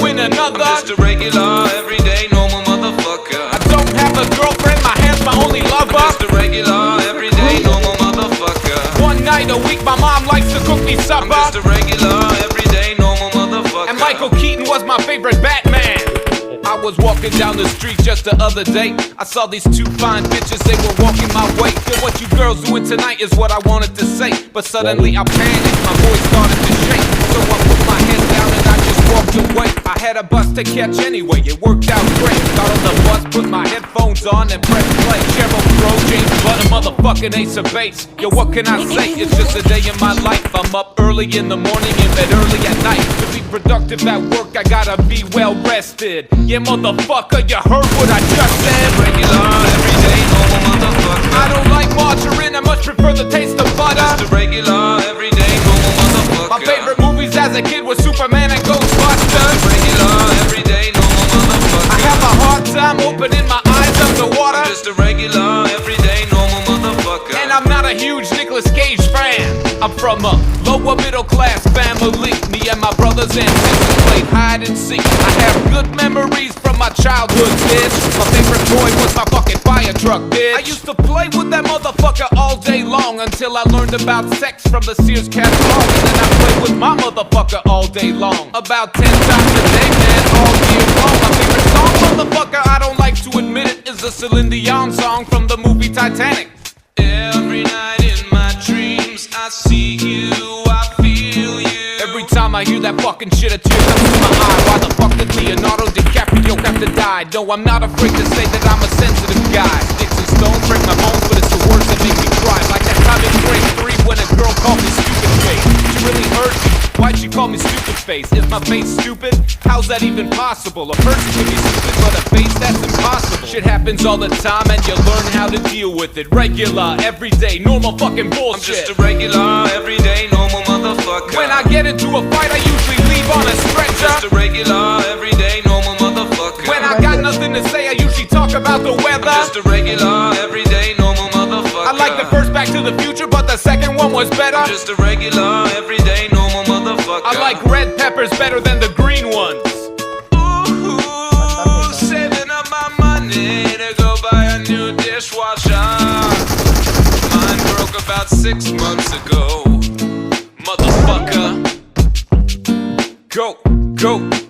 in another. I'm just a regular, everyday, normal motherfucker. I don't have a girlfriend, my hand's my only lover. I'm just a regular, everyday, normal motherfucker. One night a week my mom likes to cook me supper. I'm just a regular, everyday, normal motherfucker. And Michael Keaton was my favorite Batman. I was walking down the street just the other day. I saw these two fine bitches, they were walking my way. Yo, what you girls doing tonight is what I wanted to say, but suddenly I panicked, my voice started to shake. So I put my head down and I just walked away. I had a bus to catch anyway, it worked out great. Got on the bus, put my headphones on and pressed play. Cheryl Crow, James Blunt, a motherfucking Ace of Base. Yo, what can I say? It's just a day in my life. I'm up early in the morning, in bed early at night. To be productive at work, I gotta be well rested. Yeah, motherfucker, you heard what I just said. Regular, everyday, normal motherfucker. I don't like margarine, I much prefer the taste of butter. Just a regular, everyday, normal motherfucker. My favorite movies as a kid were Superman and Ghostbusters. Regular, everyday, normal motherfucker. I have a hard time opening my eyes underwater. Just a regular, everyday, normal motherfucker. And I'm not a huge Nicolas Cage fan. I'm from a lower middle class family. Me and my brothers and sisters played hide and seek. I have good memories from my childhood, bitch. My favorite toy was my fucking fire truck, bitch. I used to play with that motherfucker all day long until I learned about sex from the Sears catalog. And then I played with my motherfucker all day long, about 10 times a day, man, all year long. My favorite song, motherfucker, I don't like to admit it, is a Celine Dion song from the movie Titanic. Every night in my dreams, I see you, I feel you. Every time I hear that fucking shit, a tear comes to my eye. Why the fuck did Leonardo DiCaprio have to die? No, I'm not afraid to say that I'm a sensitive guy. Sticks and stones break my bones, but it's the words that make me cry. Like that time in grade 3 when a girl called me stupid face. She really hurt me. Why'd she call me stupid face? Is my face stupid? How's that even possible? A person can be stupid, but a face, that's impossible. Shit happens all the time and you learn how to deal with it. Regular, everyday, normal fucking bullshit. I'm just a regular, everyday, normal motherfucker. When I get into a fight, I usually leave on a stretcher. Just a regular, everyday, normal motherfucker. When I got nothing to say, I usually talk about the weather. Just a regular, everyday, normal motherfucker. I like the first Back to the Future, but the second one was better. Just a regular, everyday, normal motherfucker. I like red peppers better than the green ones. Ooh, saving up my money to go buy a new dishwasher. Mine broke about 6 months ago. Motherfucker. Go, go.